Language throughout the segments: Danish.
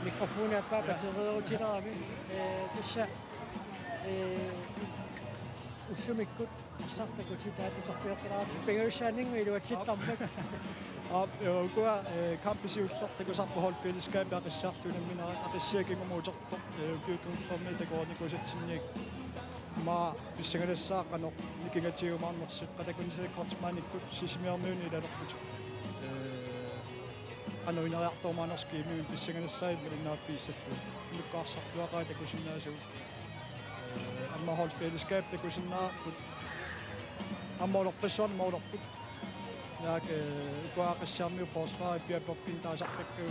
микрофони аппаа патериерутилерами тасса уссумиккут ассартакути таатуторпиерсалаа пенгерсаанинг илуатситтармак Uga kampisiullortaku sappuholfiliskaapi aqissarlunamminera aqissiakingumuutertoq ukiutunsormi takoornikusatsinniik ma pissangalassaaqqanoq nikingatiumaarnersiqqatakunisiakkortimaanikkut sisimiarnuuni ilalorput anuineriartormaanerskiimiun pissangalassaaip malinnaappiissallu nukkaarssarluaqaa takusinnaasuu amma holfiliskaap takusinnaarput ammoolorpissuarni moolorput Nak kuaqassarmiu forsvaret piapokkin taasartakku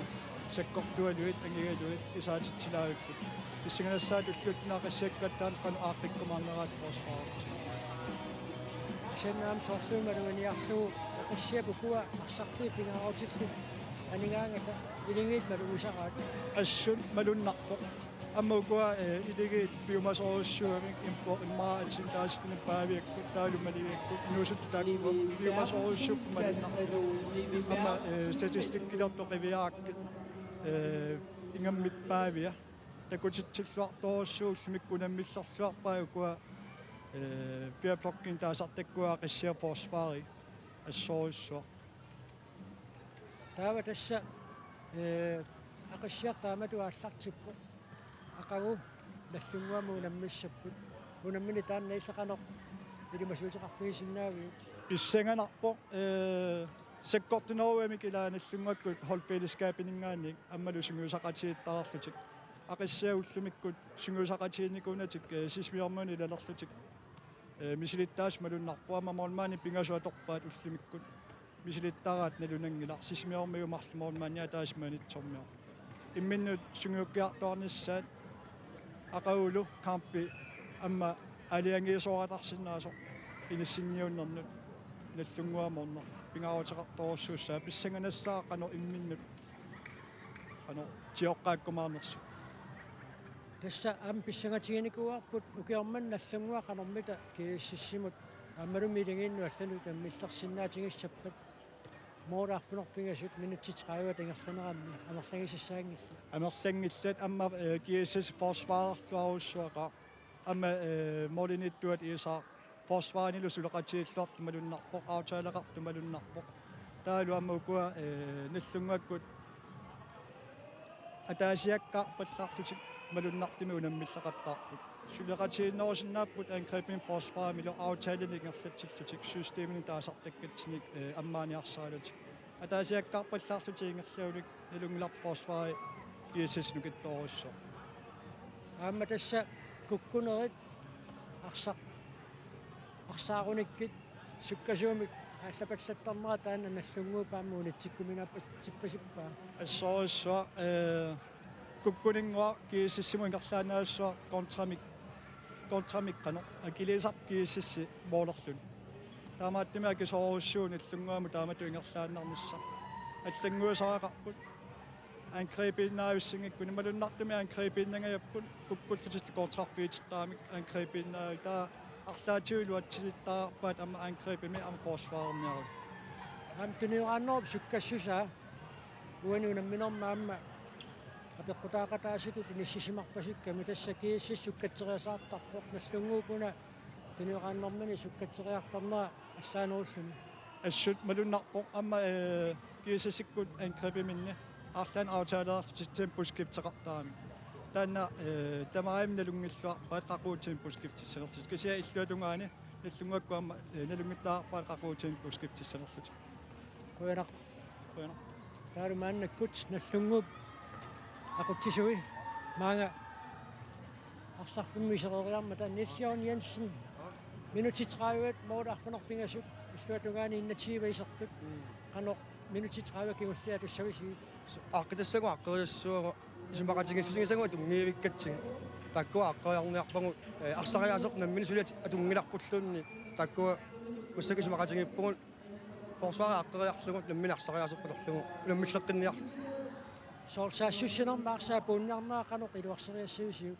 sakkortualuit angigaluit isaatitsilaavikkut pissingalassaa tullutnaaqassiakkattaан qanu aaqikkumaarneraat forsvaret sennaam sorsuumaluuniarluu aqassiapukua arsartii pingaarutitsi aningaangata ilingiit maluusaqaat assun malunnarpoq ammuukua iligit biomasoruussuamik info immaatsin taastuni paaviakkut taalumaliviakkut nuusututaakku biomasoruussuk malunnarpoq amma statistikkilertoqiviaakkit ingammit paavia takutitsilluartoruussuullimikkunamillerluarpaayukua piaplokkin taasartakkua qissia forsvaari assoruussuaq taava tassa aqassiartaamatu aallartippo aqagu nallunguamu nammissapput unammini taanna illaqanoq ilimasuutiqarfiisinnaavi pissanganarpoq sakkortunoruamik ilaanallungakkut holfiliskaapiningaannik ammalu sunguusaqatiittaqarlutik aqissiaullumikкут sunguusaqatiinnikunatik sismiormuni ilalerlutik misilittaas malunnarpuama mormaani pingasuatorpaat ullumikкут misilittaraat nalunanngila sismiormiumarlumormaania taasmaanitsormio imminnut sunguukkiartoornissaat aqaulu kaampi amma aliangiisoratarsinnaaso inissinniunnernut nallunguamorner pingaruteqartorussuussaa pissanganassaa qano imminnut qano tioqqaakkumaarnersu tassa am pissangatigиникуарпут укиорман наллангуа qanormita kiississimut аммалуми илингиинну аллану таммиллерсиннаатингиссаппат моораарфунерпинgasut минутти 30 тангерланерамми амерлангисассаангилла амерлангиллат амма kiissis forsvaarluarussuaqa amma molinittuat iisaa forsvaanilu suleqatiilluartu malunnarpoq autaaleqartu malunnarpoq taalu amma ukua nallungakkut ataasiakkaarpallarlutik malunnartimi unammilleqappaarput suleqatiinnerusinnaapпут angrebin forsvaamilo autaaliningerlatsillutik systeemin taasartakkatsinik ammaaniarsaalutik ataasiakkaarpallarlutiingerlaulik nalungilarp forsvaari kiissis nukittorusso аама тасса куккунерит арсааруниккит суккасуумик ааллапаллаттарнера таана наллунгуупаамму унитсиккуминааппас типпасиппаа ассооруссуа kukkuninngua kiississimo ingerlaanaassua kontramik qano akilesarp kiississi moolerlun taamaattimi akisoorussuun illunguamu taamatu ingerlaannarnissa аллангуусаақарпут ангрепиннаависсангиккуни малуннартами ангрепиннангаяппут куккуллутилли контрарфиититтаамик ангрепиннаави таа арлаатиулуатсилиттаарпаат ама ангрепими ама форсваарниару ам тунерааннерп суккассуса уанунамминермаама апеққутаақатааситут иниссисимарпасикками тасса кииссис суккатсериасаартарпоқ наллунгуупуна тунерааннэрмани суккатсериартарнера ассаанеруллуни ассут малуннарпоқ ама кииссисиккут ангрепиминни арлаан аутаалеарлутиттим пускиптеқартаами таанна тамараим налунгиллуа паатқақуутин пускиптиссанерлут кисиа иллуатунгаани наллунгаккуама налунгиттаа паатқақуутин пускиптиссанерлут куянақ таарумааннаккут наллунгуп aquttisui maanga arsarfummisereeriarma taan Nils-Jørgen Jensen minutti 30 moortarfunerpingasut illuatugaani innatiivaisertut qanoq minutti 30 kingulliatussavisi aqqitassagu aqqeriassuaga isumaqatingissusingisangu atungiivikkatsing takkua aqqeriarniarpangu arsariaaseq nammini suliat atungilarpulluunni takkua ussaki isumaqatingippungut forsvaara aqqeriarlugut nammini arsariaaseqqulerlugu nammilleqqinniarlu soorsaassussinarmaarsaa puunniarnaa qanoq iluarseriassiusiu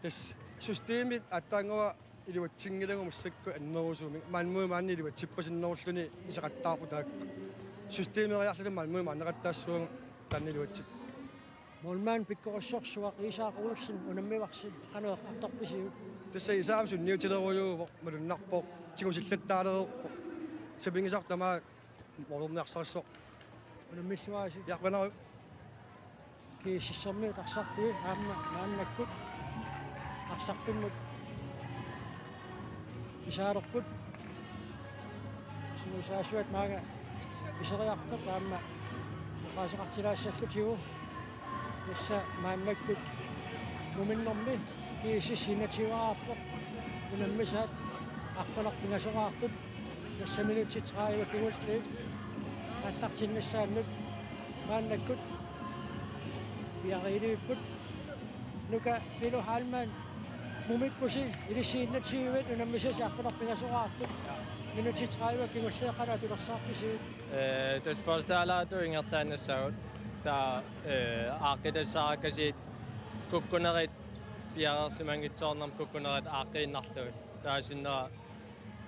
tas systeemit attaangua iluatsingilangu mussakku annerusuumi maanmui maanni iluatsippasinnerulluni isaqattaarpu taakku systeemeriarlugu maanmui maanneqattaassuungu taanniluatsip Målmand pikkorsorsuaq Isaaqulsin unammivarsi qanueqqartorpisiu. Tässä ei saa sun niutileruju malunnarpoq tigusillattaalererpoq sapingisartamaa morunniarsarissoq Unammissuaasi yaqanaru kiississermiut arsartui aannakkut arsartummut isaalerput sinusaasuat maaga iseriarpaq aamma oqaasaqartilaassallutigu tässä maannakkut muminnermi kiississinatiuaarpoq unammisaat arfalarpingasoqaartut tässä minuutitraa kigulli аллартиннассааннут мааннаккут пиарилииппут нука пилу хаалмаан мумиппуси илиссииннатсииват унаммисаси арфаларпигасораартут минутитраива кигуллеэккана тулерсаарписиут Das første alaatu ingerlaanassagut taa aaqidassaarakasiit kukkunerit piarersimangitsoornerm kukkunerit aaqiinnarlugut taasinnera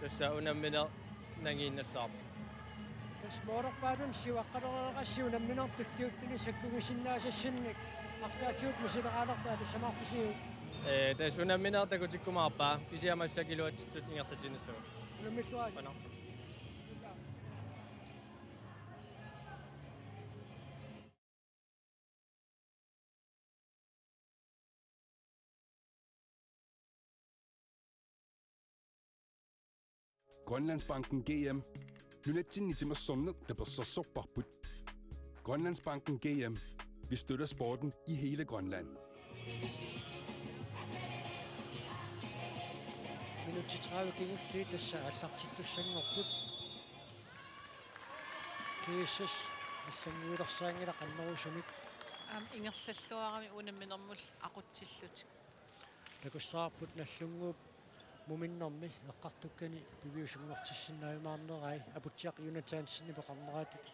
tassa unamminer nangiinnassаарp сморпаадун сиваққалереқассиу намминертуккиуттуни саккугисиннаасассинник арлаатиут мисилераалертаа тассамаарписиу das unamminer takutikkumaarpaa kisiamassakilуатиттут ингерлатиннассагут унаммиллуаа пана Grønlandsbanken GM. Lunettinitimer sundet, der bliver så sårbarput. Grønlandsbanken GM. Vi støtter sporten i hele Grønland. минутитраава кигулли тасса аллартиттуссангорпут кииссас аллангуилерсаангила qannerusumik ингерллуарами унамминэрмул aqutсиллутик такуссаарпут наллунгууп муминнэрми эққартуккани пивиусунгортиссиннаавимаарнерай апутсиақ юнатаансинни пеқарнераатут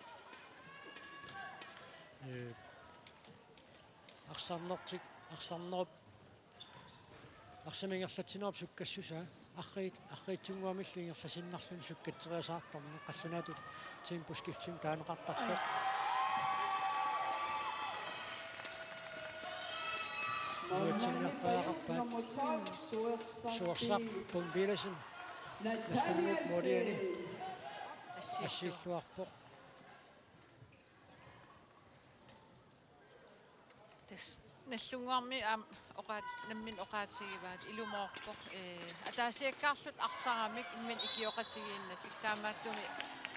арсарнеруп арсамингерлатсинеруп суккассуса арриитсунгуамилли ингерласиннарлун суккатсериасаартарне қаллунаатут тимпускифсим таанеқартарпут суорсақ пумбиласин нассануут мориани ассиллуарпоқ тас наллунгуарми оqaat наммин оqaатигиваат илумоорпоқ атаасиаккаарлут арсарамик иммин икиоqатигииннатик таамааттуми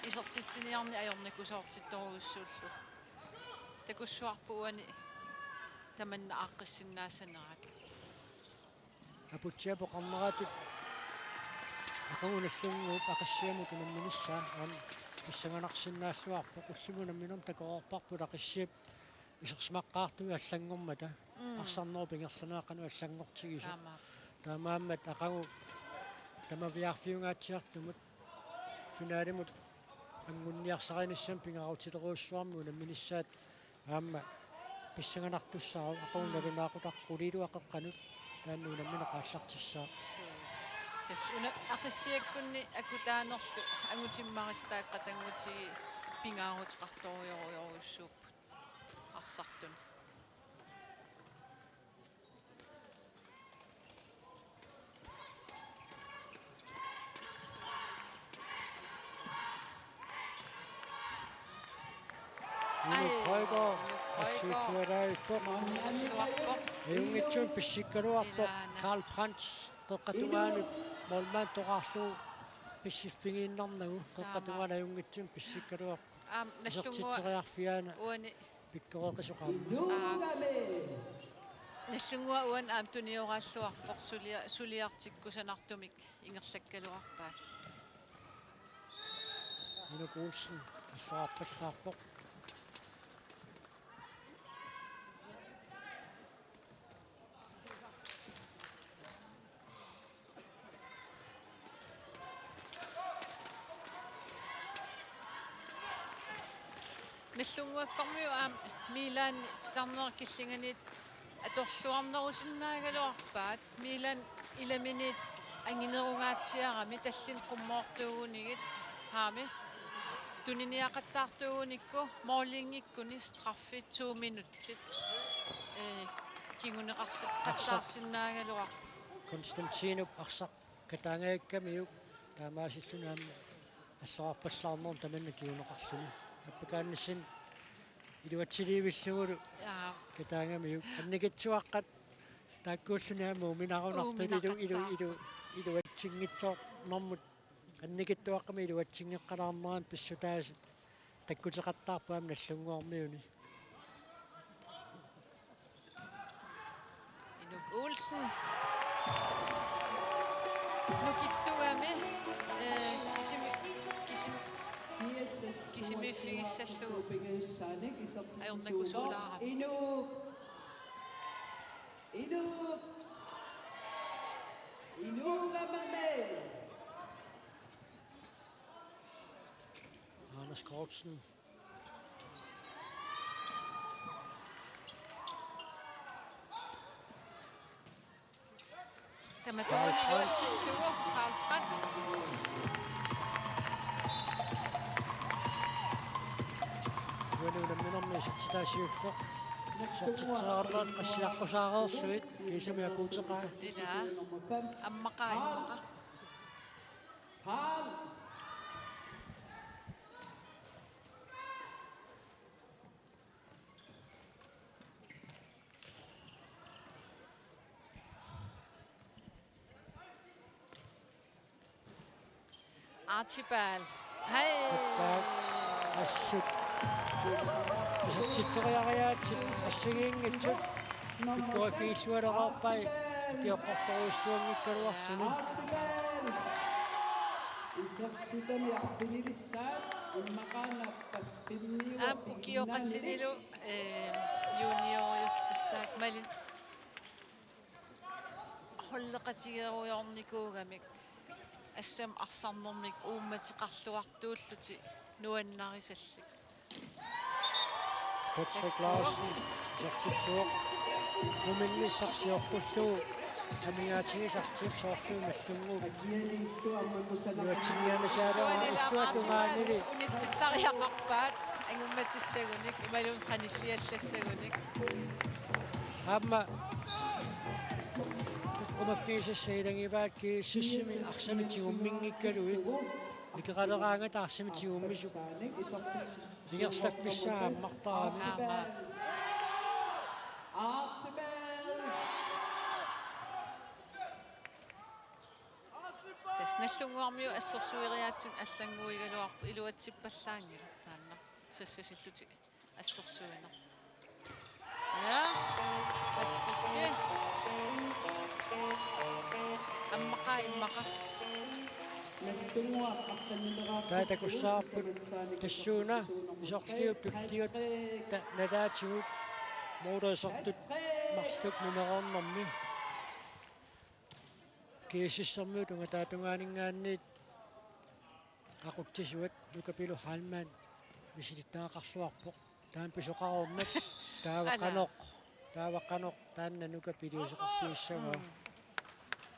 исертитсиниарни аёрникусоортитторугуссууллу такуссуарпуани таманна ааққиссиннаассанерак апутсиа пеқарнераатут акагуналлунгууп ақиссиамут унамминissaa ан писсаганарсиннаассуарпоқ уллугунамминерм такоорпарпут ақиссиап исерсмаққаартуи аллангормата арсарнеруп ингерланеаққану аллангортигису таамааммат ақагу тамавиарфиунгаатсиартумут финаалимут ангунниарсаринассам пингараутилеруссуарми унамминissaат аама писсаганартуссаа aqunnalunaaqutaqquliluaqeqqanut таанну унаммина qaallартиссаа тас уна ақиссиаккунни акутаанерлу ангутиммарилтааққатангутиги пингаарутеқарторуйоруйоруссууп арсартун Højgaard ассиуттуалаавиппоқ иунгитсуун писсиккалуарпоқ Карл Пранц теққатунгаанут молмаан тоқарлуу писсиффигииннарнагу теққатунгаана иунгитсуун писсиккалуар наллунгуа уани пиккореқисоқарма наллунгуа уан туниорааллуарпоқ сулиартиккусанартумик ингерлаккалуарпаат инукуулсин ассаарпаллаарпоқ наллунгуаккормиу Милан титарнеркиллинганит аторлуарнерусиннаагалуарпаат Милан иламинит ангинерунгаатсиарами таллин qummoortuugunigit haami tuniniaqattaartuugunikku moorlingikkuни straffi 2 minutsit qattaarsinnaagalua Konstantinup arsaq kataangaikkamiyuk taamaasillunaamme ассоқарпассаарнер таманна киунеқарсуни аппакааннассан илуатсилиивиллугулу катаангамиук анникитсуаққат тааккууллунаамуу минарунартулилу илуатсингитсоо нормут анникиттуаққами илуатсингеққалаарнеран писсутааси таккутеқартаарпаам наллунгуармиуни Inuk Olsen nukittuami kisimiffigissalluu ajornakusuulaara Anders Kortsen Tamatoon iluatsillugu Carl Brandt Уануунамминэрми сатситаасиуллеқ сатситсеқарлаат qassiaqqusaareersuit кисамиакуутеқаа ila ammaqaimmaqa Archibald hei ассут сатситсериариаатсит ассагиингитсут иккуафиисуалеқарпай тиоққорторуиссуангиккалуарсуни Kiokatililu junioriultistaak malin holleqatigeruyornikuugamik assam arsarnermik uummatiqarluartuulluti nuannarisallik Patrick Larsen сартитсуоқ нуминниссарсиорпуллуу амигаатигисартик соорлуу маллунгуугит юатсиниамасаалаа иссуатумаанили унитситтариақарпаат ангумматиссагуник ималун қаниллиаллассагуник аама qumaffiisassailangivaaat kiississimi arsamitigummingikkaluit mikaqaleraanga taarsamitigummisuq migerslaffissaa ammartarami тасналлунгуармиу ассерсуириаатсун аллангуигалуарпу илуатсиппаллаангила таанна сассасиллути ассерсуинер я патсрикке аммақа иммақа таатакуссаарпут тассууна исорлиуп туттиут надаатигут моодерсортут марсук нумерорнэрми киисиссэрмиу тунга таатунгаанингааниит aquttisuat nukapilu halman misilittaaqarluarpoq taam pisuqarummat taavaqanoq taanna nukapiliuseqarfiissagaa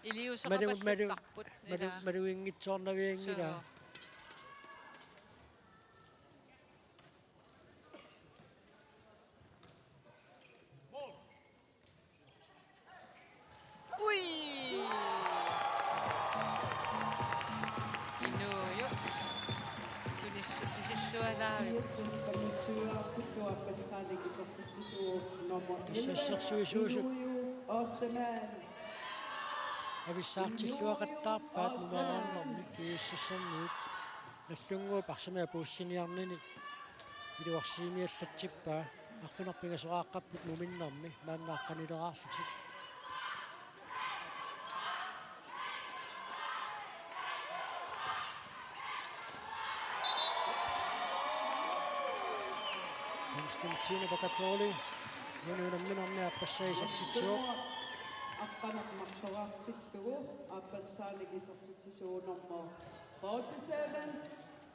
илиусеқапаллаттарпут maluingitsoornaviangila уи инуйо тунissutисиллуалаави тассассерсуисуусу ависсаартиллуақаттаарпаат нумераарнэрми кииссассэрнуут наллунгуу парсамиа пууссиниарнини илуарсиимиаллатсиппаа арфинерпигасорааққаппут нуминнэрми мааннааққанилераарлутик Konstantino Bakatoli нунунамминэрни аппассаисартитсуоқ аппанақ марсораартиллугу аппассааник исертитсуунэрмо 47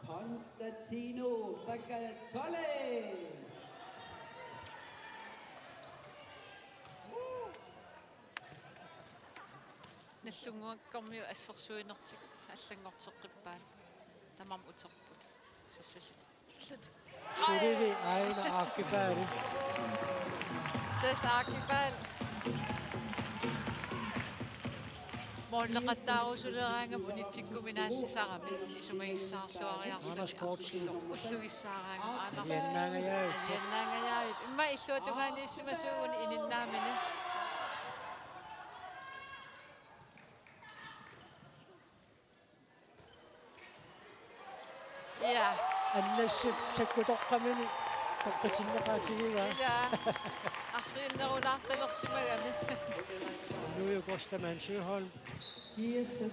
Konstantino Bakatoli наллунгуаккормиу ассерсуинертик аллангортеққиппаат тамам утерпут сассаси Surili aina akkipäri Tasakipal. Mollaqattaarusuleraangam unitsikkuminaallisarami isumagissaarluariarlu. Anders Kortsen. Ullugissaaraangam Anders. Aliannaangajaavit. Aliannaangajaavit. Imma illuutungaaniissumasuun ininnaamini. Ja. Annassip sakkutoqqamini toqqatinneqaatigiga. Ila. Arriinnerulaartalersimagami. Nuju Kostaman Sjöholm.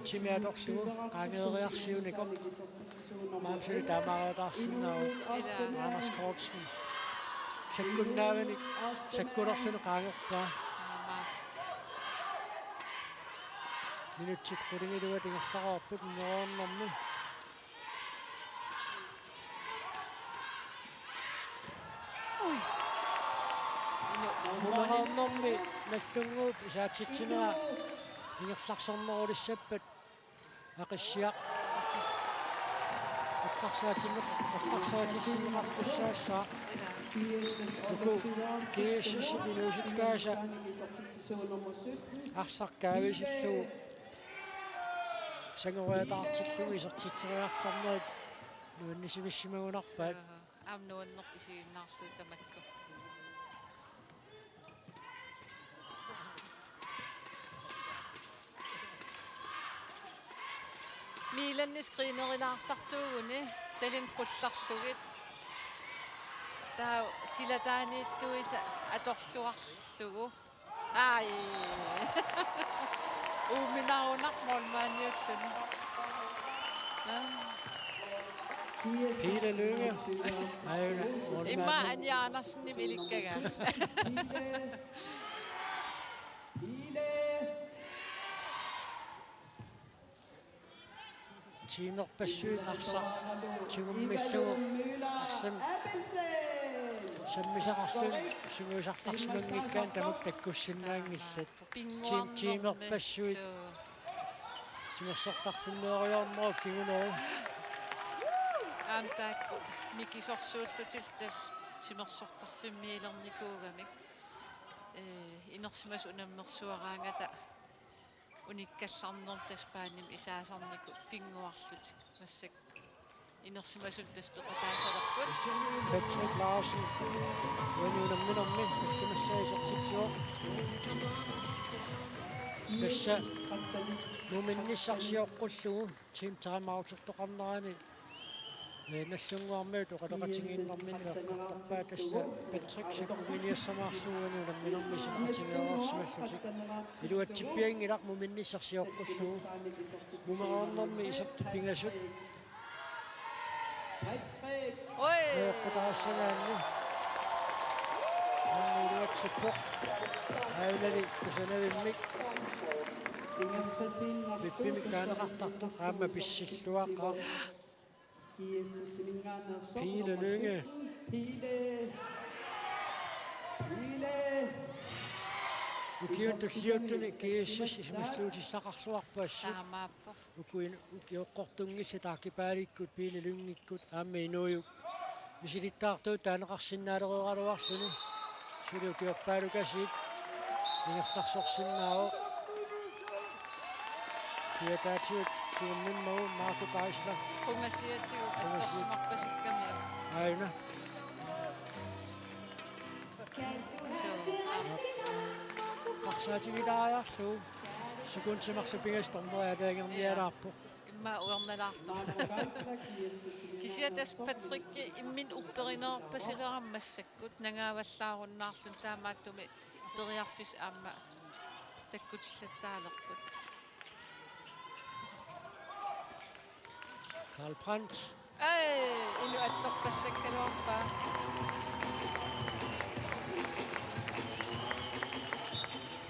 Chimiatorsugu qaangeeriarsiunikor. Maamsuli taamaratarsinnau. Anders Kortsen. Sakkunnaavanik sakkulersinu qaangorpaa. Minutsit qulingiluga tingersaqarput noroornermi. Mumaarnermi nallunguup isaatitsinera ingersarsornerulissappat aqissiaq aqqarsaatissineqartussaassaa uku kiississi minuusitkaasa арсаркаависиллугу сангориатаартиллугу исертитсериартарнерат нуаннисимиссимагунарпаат амнуаннерп исигиннаарсуу тамакку. Миланни скринерилаартартуугуни талин qullarlugit таа силатаанииттуиса аторлуарлугу ай уминаунақ молмааниуллуни Peter Lønge имма аниаанарсни миликкага tiinerpassuit arsa tigummillugu arsan sammisaqarlun sumuusartarsimangikkaan tamuk takkussinnaangillat tiinerpassuit timersortarfunneoriornerup kiguneru аамтаакку микисорсууллутил тас тимерсортарфиммиилерникуугамик инерсимас унаммерсуараангата униккалларнерм таспааним исаасарнику пингуарлут массак инерсимасун таспеқатаасалерпут Patrick Larsen unuunamminermi tassimassaaisartitsuo tassa numinnissarsiоққуллугу тим тарамаутертоқарнерани нассунгуармиут оқалеқатингиннэрминнеққартарпаа тасса Patrick саккуминиассамаарлугуни уламминерми симатингеорсималлутик илуатсиппиангилақ муминниссарсиоққуллугу мумаорнерми исертиппингасут ой неққутаассагаанни илуатсиппо аулали кусанавиммик пиппимик таанеқартарту qaamma писсиллуаққа Pile Lønge. Ukiuntu siuttuni kiissis ismistluutissaqarluarpaassu. таамааппо Ukiuqqortungissa taakipaalikut Pile Lyngikkut aamme inuujuk. Misilittaartuut taaneqarsinnaalereraluarsuni. Suli ukiorpaalukasiit ingerlarsorsinnaao. Kiataatiut suummimmagu Marco Geisler. кумасиатигу атторсимарпасиккамиу Aina. Qarsaatigilaariarlu sikunsimarsupingastormerialaangernialaarpu имма уерналаартор кисиатас патрикки иммин упперинерпасилераммассаккут нагааваллааруннаарлун таамааттуми периарфис аама таккутиллаттаалерпут Karl Brandt илу атторпассаккалуарпаа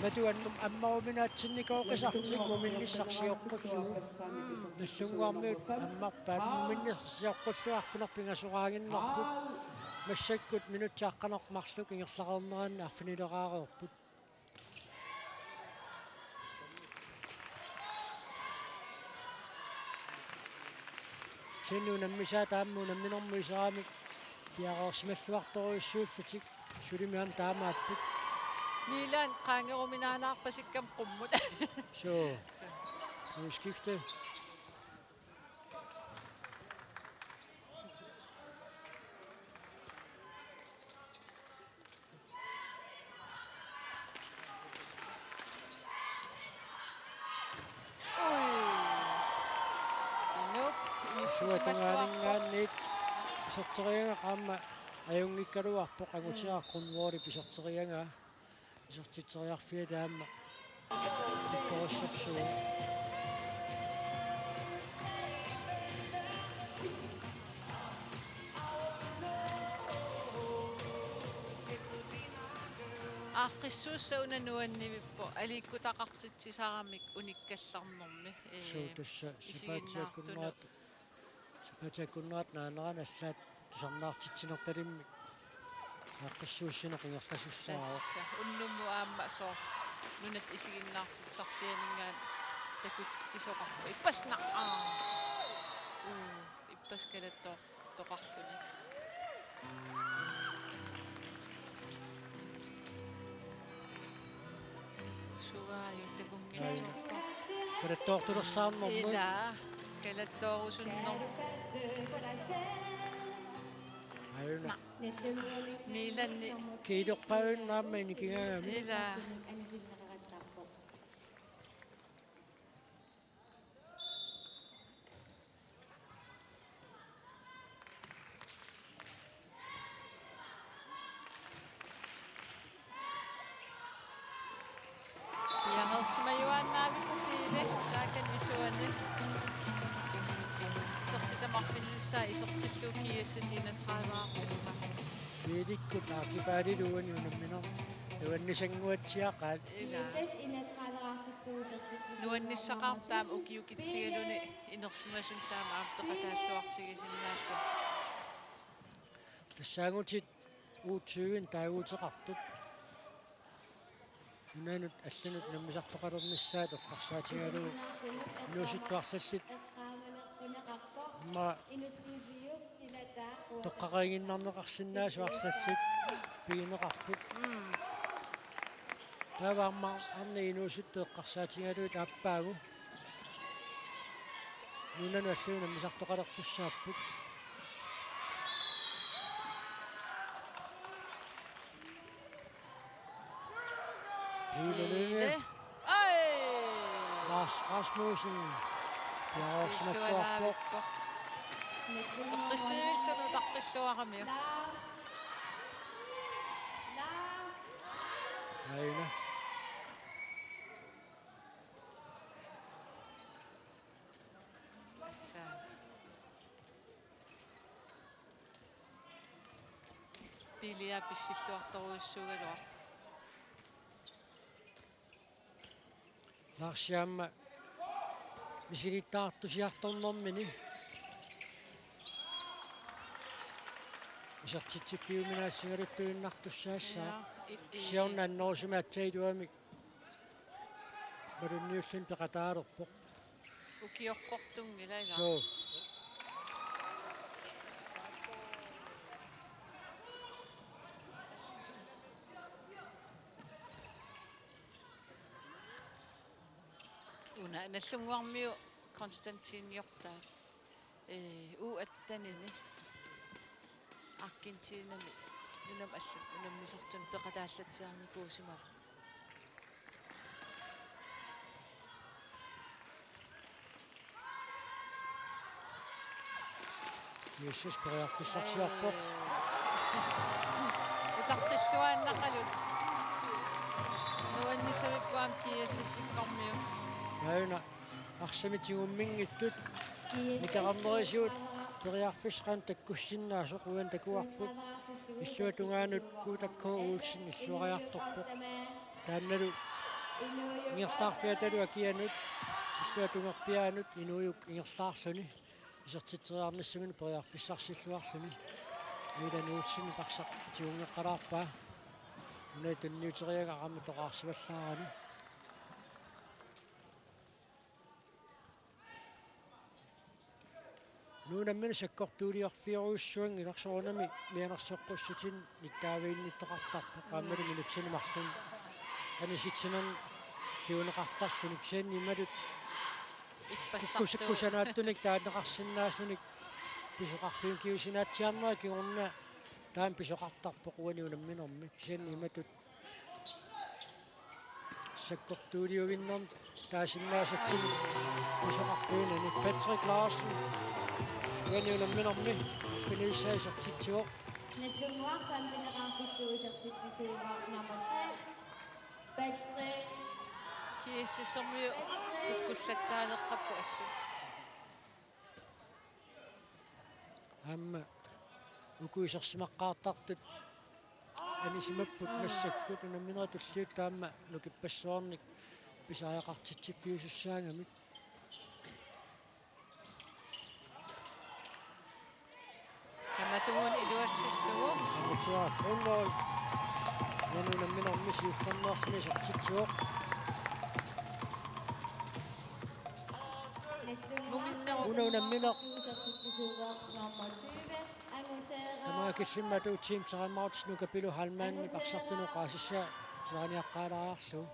Matuannum ammaruminaatsinnikooqisartik muminnissarsiorqullugu nassungуармиут аммарпаат muminnissarsiorqulluarfinerpingasuraanginnerput massakkut minutsaqqanermarluk ingerlaqerneranna arfinileraariorput sinnuunammisaa taammuunamminermuiseraamik piaroorsimalluartoruissuullutik sulimiam taamaapput Milan qaangeruminaanaarpasikam qummut. Så nu skifte. Suatungaaninggaanniit isorterianga qaamma ajungikkaluarpoq angutiaqarqunnuori pisorterianga isortiteriarfia taamma ikkorussorsuga Aaqqissuussa unanuannivippo aliikkutaqartitsisaramik unikkallarnermi suutussa sapatiakkunnaat naanerana allaat tusarnaartitsinertalimmi aaqqissuussina qingerlasussaava тасса уннумму аама соо нунат исигиннаартитсарфианингаан такутитсисоқарпу иппаснақ иппас калаттоо тоқарлуни сугааю такунгинсоққа kalatoortulersaarnermu ила калаттоорусуннер ajuna миланни kiidoqqaunnaamma inikingagami ила Piangersimajuannaavippiile taakan isuanni isortitamarfillissaa isortilluu kiassasiina 30-aartiluma viilikkut aakipaaliluuni unamminer nuannisanguatsiaqaat nuannissaqaartaam ukiukitsigaluni inersimasun taama aapteqataalluartigisinnaallу тассаагутит уутсугин таагуутеқартут нанут алланут наммисартоқалернissaат эққарсаатигалу нууситтуарсаллит ма тоққақагиннарнеқарсинаасу арлаллит пигинеқарпут таваамма арни нууситту эққарсаатигалу тааппаагу нунану аллуна наммисартоқалертуссааппут Ile. Ai! Rasmussen. Jaarsimassuarpoq. Qissivillunu taqqilluaramiu. Aina. Assa. Pilia pissilluartoruissugaluar. Larsiamma misilittaartusiartornermini isartitsiffiuminaassigaluttuinnartussaassaa siornaannorusumaatsaituamik malunniullun peqataalerpoq Ukiorqortungila ila. so Una nallunguarmiu Konstantin Jortaat. Uattanini. Akkintiinami nunam allu unammisartun peqataallatsiarnikuusimava. Jesus periarfissarsiarpoq Utarqilluaannaqalut. Nuannisavippuam kiassissikkormiu. aina arsamitigumminggittut nikaqarnerisuut periarfissqaan takkussinnaasuq uan takuarput иллуатунгаанут куутаккуу уулсин иллуариарторпоq таанналу ингерлаарфиаталу акианут иллуатунгерпиаанут инуйук ингерлаарлуни исертитсериарнассагуни периарфиссарсиллуарлуни милануутсини парсақ тиунгеққалаарпаа унаа танниутериага аама тоқарсиваллаарани нуунаммина саккортуулиарфиоруussуан иларсорунами мианерсоққуссутин ниттаавиинниттоқартарпо qaammalu минутсинimарлун аниситсинан киунеқартарсуник сианнималут иппассартуу куккусанааттуник таанеқарсинаассуник писоқарфиун киусинаатсиарнера кигорна таан писоқартарпоқ уани унамминерми сианниматут саккортуулиугиннерм таасиннаасатсини писоқарфиунани Patrick Larsen уани унамминерми финисаисертитсуоқ Næstgångwar 5 generalforståelsesartikkelsuger nummer 3. Patrick. кииссисэрмиу куккуллаттаалеққаппу ассу амма укуисерсимаққаартартут анисимаппут массаккут унамминератуллиут таама нукиппассуарник писааяқартитсиффиусуссаангамит таматуун илуатсиллугу аматуа кронвол нанунамминерми сиуллернеарсими сертитсуоқ Unavnamminder. Nummer 20. Тамаа киссимматуу тим царамаут нукапилу халмаанни парсартуну qaasissa сааниаққалаарарлу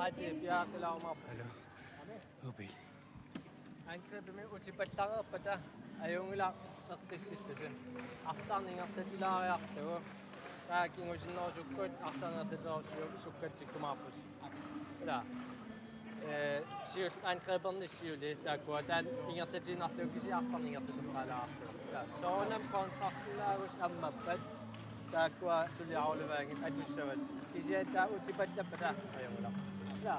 Ajib, ja, gelaufen. Hallo. Ubi. Angrebet med utipallaqerpata ajungila eqqissillasi arsaarningerlatilaariarlugu taakingusinnerusukkut arsaarnerlatilerusukkut sukkatikkumaarpus ila siul angrebernissiuli taakkua taan ingerlatinarlugu kisi arsaarningerlatileqalaarlugu ila soonam kontrarsillaagus ammappat taakkua suliaruluvaangit atussavas kisiataa utipallapata ajungila ila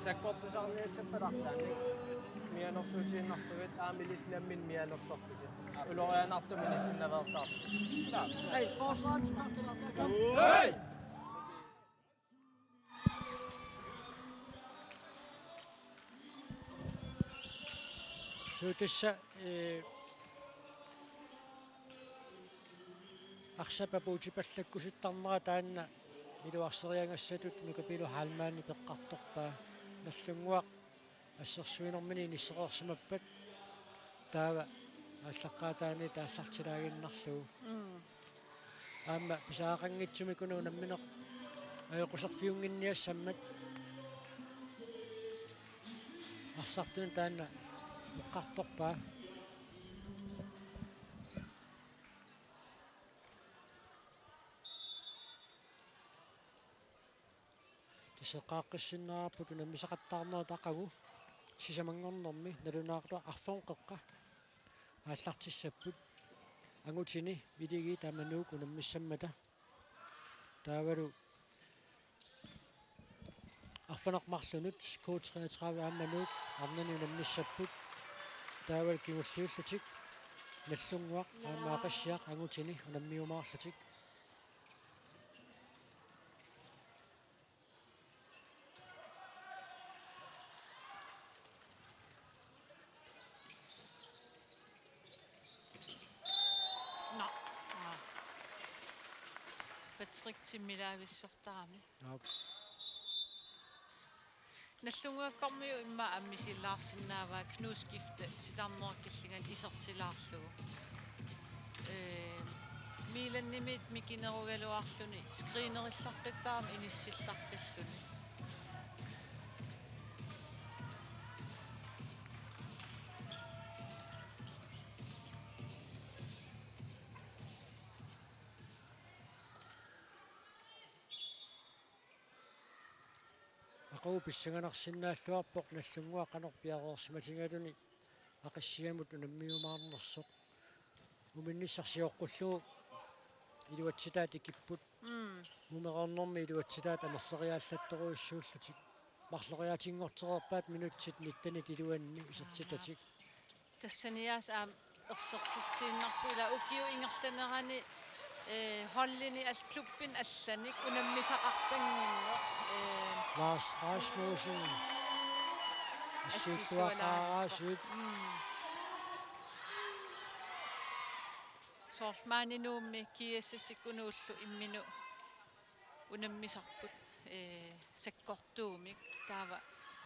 sakkortusarniassappalarsaani mianersuusiinnerlugit aamilisnammin mianersorlusi ulorianartuminissinnaversaartu Hey, forsvaret Hey! Så tässä арсапапуутипаллаккусуттарнера таанна илуарсериангассатут нукапилу хаалмаани пеққарторпаа наллунгуақ ассерсуинермини ниссеқарсимаппат таава аллаққаатаани тааллартилаагиннарлугу аама писаақангитсумикуну намминеқ аёқусерфиунгинниассаммат арсартун таанна пеққарторпаа тисеқааққиссиннаараппут наммисақаттаарнера тақагу сисамангорнэрми налунаартуа арфоонқеққа ааллартиссаппут ангутини видиги тамануук унаммиссаммата таавалу арфанеқмарлунут K33 аамануук арнани унаммиссаппут таавал кигуллиуллутик наллунгуақ аамаақассиақ ангутини унаммиумаарлутик Patrick timilaavissortarami Naap. наллунгуаккормиу имма аммисиллаарсинааваа кнускифта ситарнеркиллинган исертилаарлугу миланнимит микинеругалуарлуни скринериллартаттаама иниссилларталлуни Aqu pissанганарсинааллуарпоқ наллунгуа канерпиареерсиматингалуни ақиссиамут унаммиумаарнерсоқ уминниссарсиоққуллугу илуатситаат икиппут мумеқарнэрми илуатситаат амерлериааллатторуиссууллутик марлериаатингортерерпаат минутсит ниттанит илуанни исертитатик тассаниаас аам ерсерситсииннарпу ила укиу ингерланерани холлини ал клуббин алланик унаммисақартангиннеқ Lars Rasmussen ассиуттуақаараасуут сормаанинуумми киассассиккунууллу иммину унаммисарпут саккортуумик таава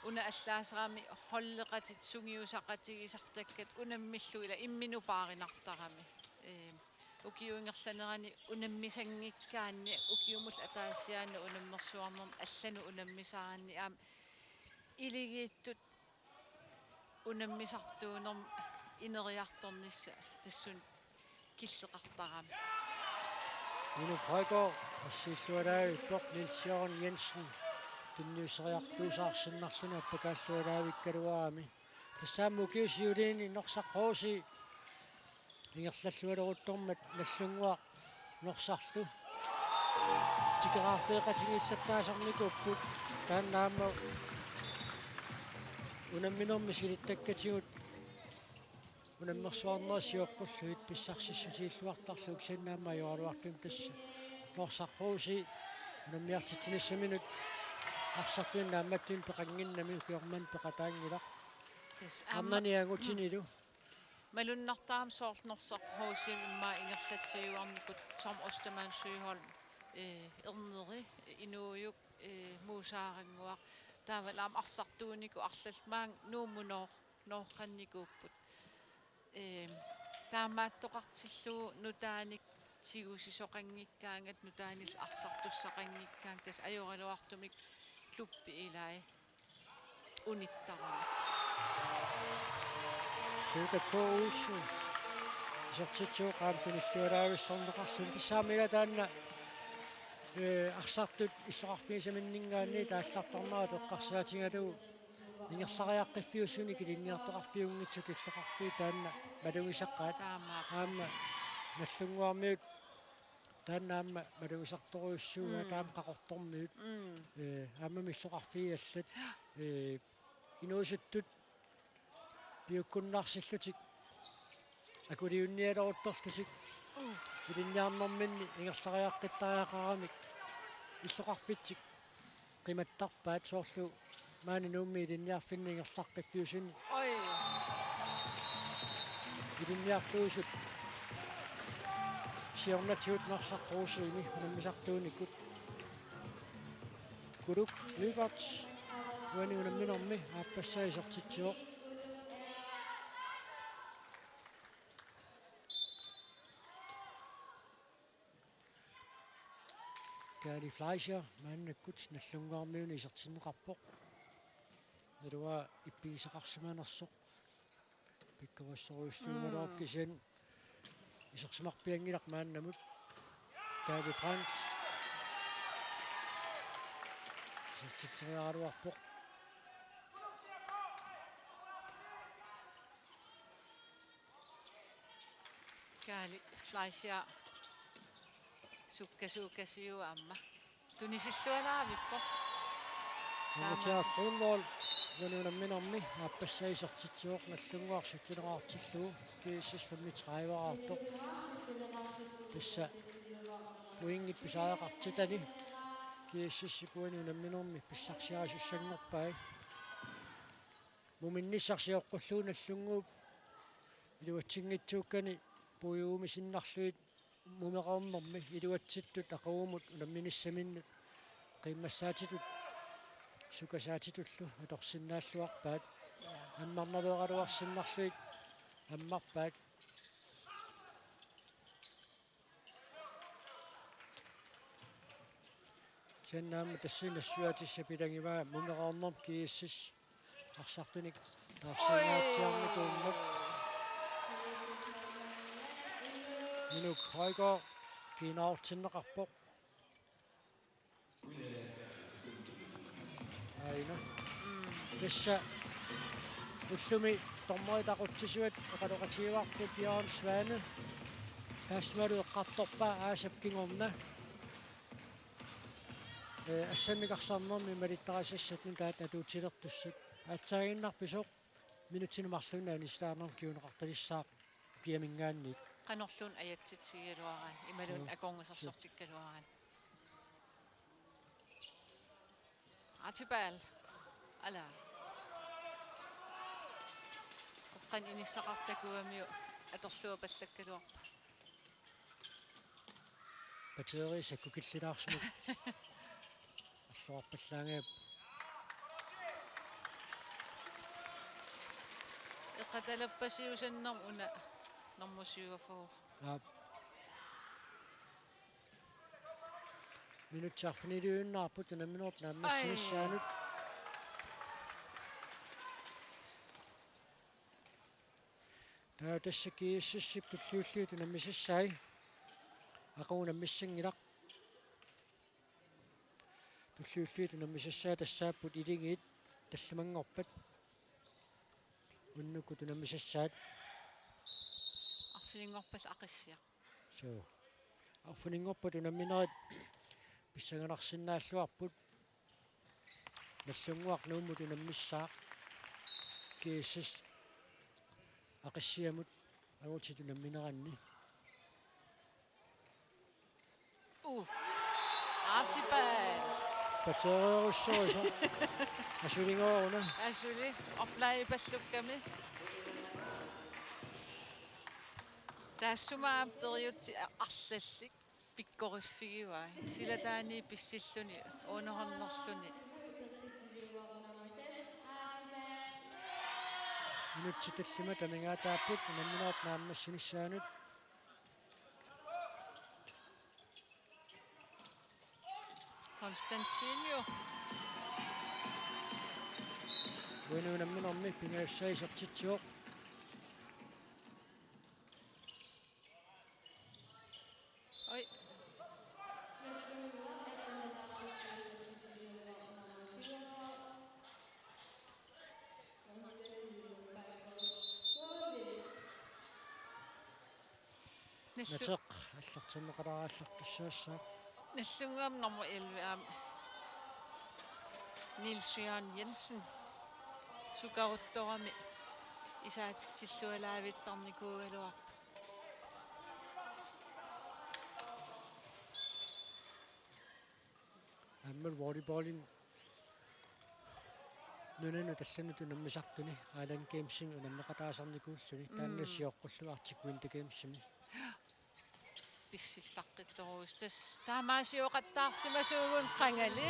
уна аллаасерами холлекатит сунгиусақатигисартаккат унаммиллу ила иммину пааринартарами ukiuingerlanerani unammisangikkaanni ukiumul ataasiaannu unammersuarnerm allanu unammisaarani iligiittut unammisartuunerm ineriartornissa tassun killeqartarami Unu Højgaard og Sisluadai Bok Niels Jørgen Jensen tunniuseriartuusaarsinnarluna pakaalluadaavikkaluarami tassaammukiusiuliini norsaqroosi ingerlallualeruttormat nallungua norsarlu tikeraarfeeqatingiillattaasarnikupput taannaamma unamminermi silittakkatigut unammersuarnersiuqqulluit pissarсиссусииллуартарлук саннаама юаруартум тасса норсақрууси унаммиартитсинissаминут арсартуиннаамматтуин пеқангиннами укиорман пеқатаангилақ амнаниангутинилу малуннартаам соорлнорсақруусим имма ингерлатсиуарникут Tom Ostermann Søholm эрнери инууюк муусаарангуақ таавалаам арсартуунику арлалмаан нуумуноор ноорранникууппут таамааттоқартиллуу нутааник тигусисоқангиккаангат нутаанил арсартуссақангиккаан тас ajorалуартумик клуппи илай униттарама Tuutakkuuussu сертитсууqaamtunillualaavissarneqarlun tissaamiga taanna арсартут иллоқарфиисаминнингаанни тааллартарнера теққарсаатингалу ингерлариаққиффиуссуни килинниартоқарфиунгитсут иллоқарфии таанна малугисаққаат аама наллунгуармиут тааннаама малугисарторуйуссууга таам қақортормиут аама миллоқарфиаллат инуусуттут пиуккуннаарсиллутик акулиунниалоруттортусик илинниарнэрминни ингерлариаққиттариақарамик иллоқарфитсик қиматтарпаат соорлу маани нуумми илинниарфинни ингерлаққиффиусуни илинниартуусут сиорнатиут нарсақруусиими унаммисартууникут курук либатс уаниунамминерми ааппассаисертитсиоқ Gary Fleischer, maannakkut nallungaarmiuni isertinneqarpoq alua ippigisaqarsimanersoq pikkuassoruissuumaluarkisan isersimarpiangilaq maannamut Gary Brandt isertiteriaruarpoq Gary Fleischer sukkasuukasiu amma tunisилluалаавиппо таамаатиаққуннуул нунунамминерми ааппассаисертитсуоқ наллунгуарсуттинеқартиллуу кииссис 35-аартоқ тасса уингит писаақартитани кииссиссикуанунамминерми писсарсиарасуссангорпай муминниссарсиоққуллуу наллунгууп илуатсингитсууккани пуйуумисиннарлуит мумеқарнэрми илуатситтут ақуумут унамминиссаминнут қиммассаатитут сукасаатитуллу аторсиннааллуарпаат аммарнавеқалуарсиннарлуит аммарпаат сеннаама тассинассуатисса пилангиваа мумеқарнерм кииссис арсартуник таарсинаатсиарникууммат Inuk Højgaard kiinaortinneqarpoq aina tassa ullumi tormeritaquttissuat eqaloqatiuarput Jørgen Svane taasmalu eqqartorpa aasapkingorna ассаммикарсарнэрми малиттарасассатну таат атуутилертуссат аатсаагиннарписоқ минутсинумарлунаани слаанер киунеқарталиссаа киамингаанниит qanorlun ajatsitsigiluaran imalun akorngesersortikkaluaran atibal ala qoqqan inissaqartakuamiu atorlua pallakkaluarpa bateri sakkukillinaarsimuk аллуарпаллаангиап eqatalappasiusannam una normosiuafuur Minut tarfiniluunnaarput unamminuut naammassinissaanuut. Tässä kiississippu tluulluut unammisissai. Aquunammissinngilaq. Tulluulluut unammisissaa tassaapput ilingiit tallamangorpat. Unnukut unammisissaat. Arfilingorpas aqissia. So. Arfuningorpat unamminerit pissanganarsinnaalluarput. Nallunguarnuumut unammissaaq. Kiissis aqissiamut agutit unammineranni. Archibald. Pateererussuisa. Asulingooruna. Asuli oplaipallukkami. Taassuma periuti arlallik pikkoriffigiva. Sila taani pissilluni unerernerluni. Minutsitallima tamingaataapput unamminerat naammassinissaanuut. Konstantinio. Bueno unamminermi pingaussaisartitsuoq. Oi. Nateq аллартиннеқаларааллартуссаассаа. Nallungaam nummer 11 Niels Jørgen Jensen. Sukaruttorami isaatitsillualaavittarnikuugaluar. Ammal volleyballin nunanu tallanut unammisartuni Island Gamesing unammeqataasarnikuulluni taannassiоққуллуартик Winter Gamesimi. Pissillaqittoruus tas taamaasiuqattaarsimasuugun qangali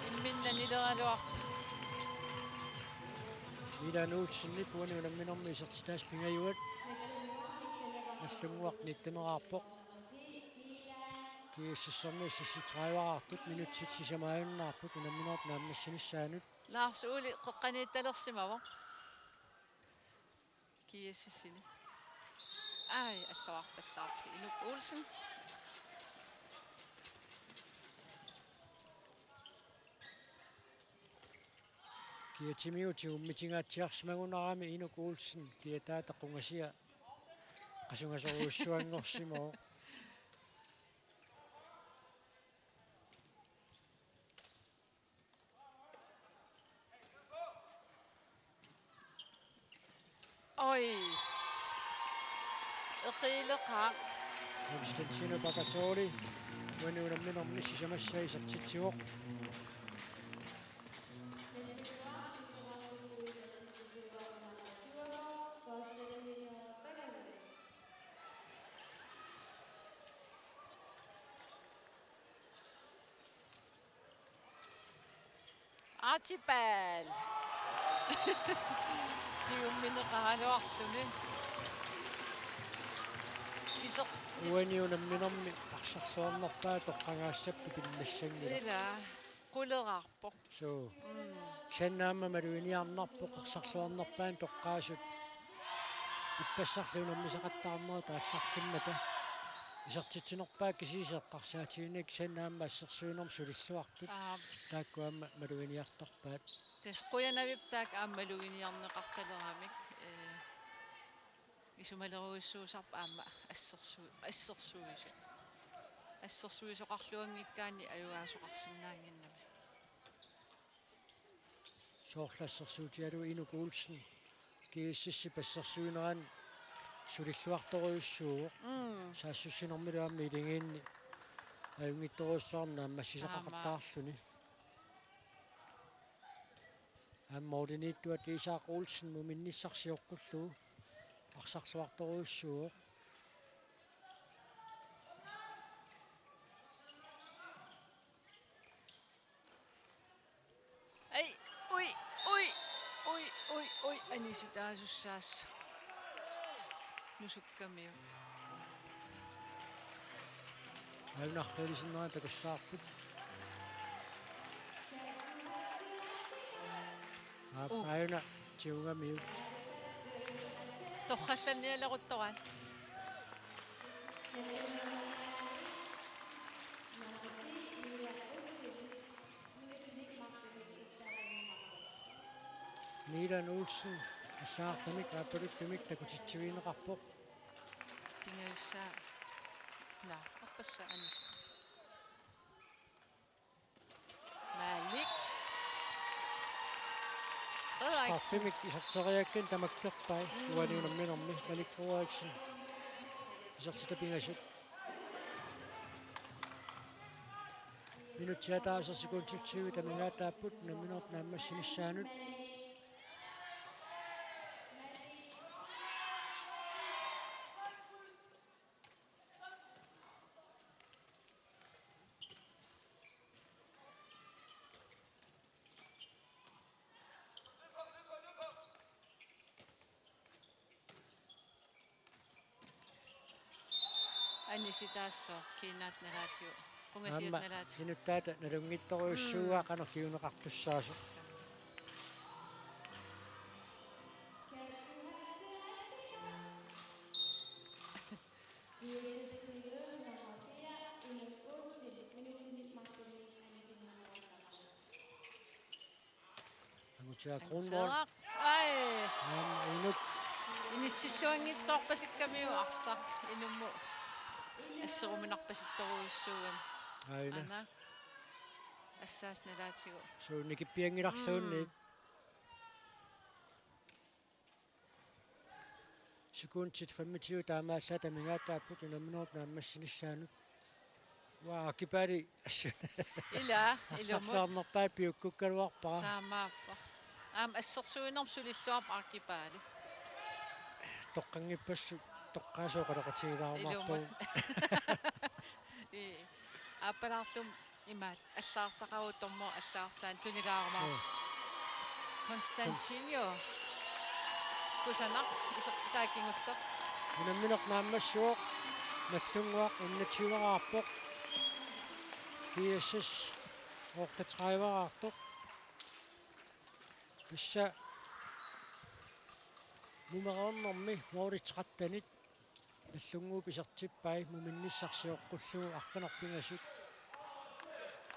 imminnanileraluar Milanuutsinni puani unamminermi isertitaas pingajuat nallunguaq nittameraarpoq kiississermi sissitræuaraarput minutsitsisamaajunnaarput unamminerut naammassinissaanuut. Lars Uli qeqqaniittalersimava kiississini. Ai, allawaqpallaarpi Iluk Olsen. Kiatimiuti ummitingaatiarsimagunarami Iluk Olsen kiataataqungasia qasungasoruussuanngorsimoo. Oi. Eqileqa. Konstantino Pagatori wani unamminermi sisamassaisertitsuoq. Archibald. Tiummineqaraluarluni. Uani unamminermi arsarsuarnerpaa toqqangaassappi pinnassangila. Ila qulerarpoq. So. Sannaamma maluiniarnarpoq arsarsuarnerpaan toqqaasut ippassarluunammisaqattaarnera taassartimmata. Isertitsinerpaa kisiiseqqarsaatiginik sannaamma assersuinerm sulilluartut. Taakkuamma maluiniartarpaat. Tas quyanaviptaak aammaluiniarneqartaleramik isumaleruissuusarpa aamma assersuisu. Assersuisoqarluangikkaani ajugaasuqarsinnaanginnami. Soorlassersuutialu Iluk Olsen kiississi passersuineran sulilluartoruissuuq. Saassussinermiluammi ilingiinni ajungittoruussaarnaam massisaqaqartaarluni. Ammoordiniittuat Isak Olsen muminnissarsiuqqullu arsarluartoruissuuq. Ai, ui, anisitaasussaassa. Nusukkamio. Alunarriilisinneran takussaarput. Aina tiungamiu. Torrallannialeruttoran. Nilan Olsen assaartamik aapaluttumik takutitsiviineqarpoq. Pingayussaa. La, appassa anis. Malik. Skarfimik isarteriakkan tamakkerpai uaniunamminermi Malik Frederiksen. Isartitapingasut. Minutiataasarsikuntiltiugi tamingaataapput namminerp naammassinissaaanut. Anisitaasso kiinaat nalaatio. Kungasiat nalaatio. Sinuttaata nalungittoruussuugaa qanerkiuneqartussaasu. Angutia Kronborg. Ai. Inuk. Inissilluangittoorpasikkamiu arsa inummu. Asseruminarpasittoruussuugam. Aina. Ana. Assaas nalaatigu. So nikippiangilarsuunniit. Sekuntit 25 taamaassa tamingaataapput unamminerp naammassinissaaanut. Waa kipari. Ila ilumut. Saarnerpaa piukkukkaluarpara. Taamaappa. Assersuinerm sulilluarp arkipaali. Toqqangippassu toqqaasuoqaloqatigilaarmarpuu. Appalaartum imaat allaartaqarutormo allaartaan tunilaarumaa. Konstantinio. Kusanak isertitaakingullaq. Unamminerp naammassuoq nallunguaq innatiunerаарpoq. Kiissas ortatræiveraartoq. Pissa numeraornermi mooritsqattanit nallunguupisertippai muminnissarsiоққуллугу арфанерпинgasut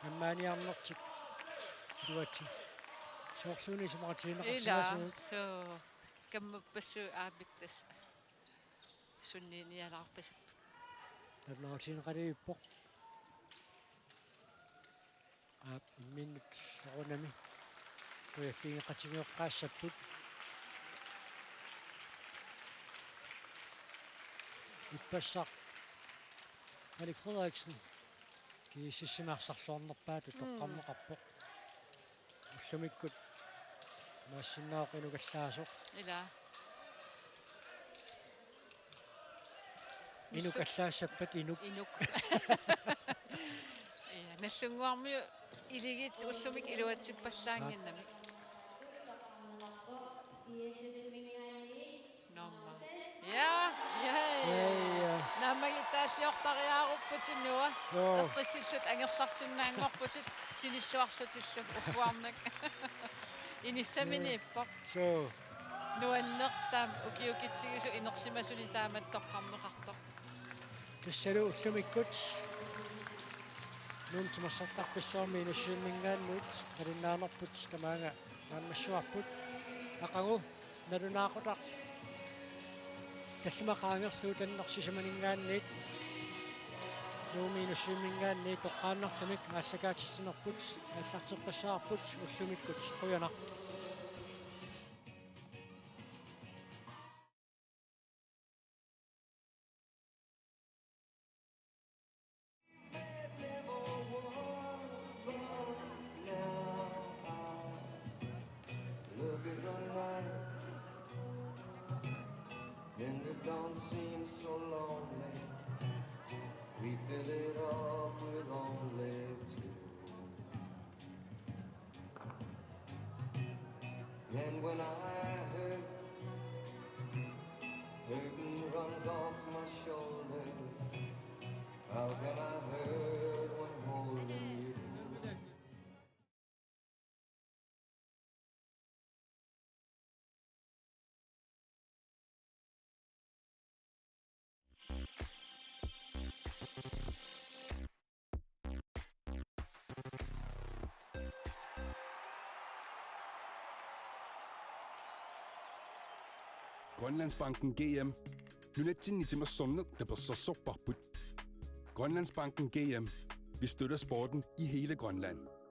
аммааниарнертик дуати соорлууни сумаратиинеқарсимасуут So каммаппассу аапиттас сунниниалаарпасип. Татнаатинеқалииппоқ аап минут сорунами уяффингеқатигиоққаассаппут иппассақ Malik Frederiksen кииссимаарсарлуарнерпаату тоққарнеқарпоқ уллумиккут maassinnaaqinugallaasuq Ila. Inukallaasappat inuk. Ja, nallunguarmiu iligit ullumik iluatsippallaanginnamik. Nomma. Ja. Naamagitaasiortariaarupputinnua. Erqissillut angerlarsinnaanngorputit sinilluarlutillup ukkuarnak. Inissaminiippoq. So. Nuannertaam ukiukitsigisu inersimasuni taamattoqqarneqartoq. Tassalu ullumikkut nuumtumassartarpissuarmi inussiimmingaannut alunnaanерput tamaanga naammassuarput aqagu nalunaaqutaq таллимақаангерлуу таннерсисаманингаанниит нууми иnussiimmingaanniit тоққааннартамик аассакаатиссинерпут ааллартеққассаарпут уллумиккут қуянақ Don't seem so lonely. We fill it up with only two. And when I hurt, hurting runs How can I hurt one more than you? Grønlandsbanken GM. Nunetsin nitimas sonnut taperssorsorparput. Grønlandsbanken GM. Vi støtter sporten i hele Grønland.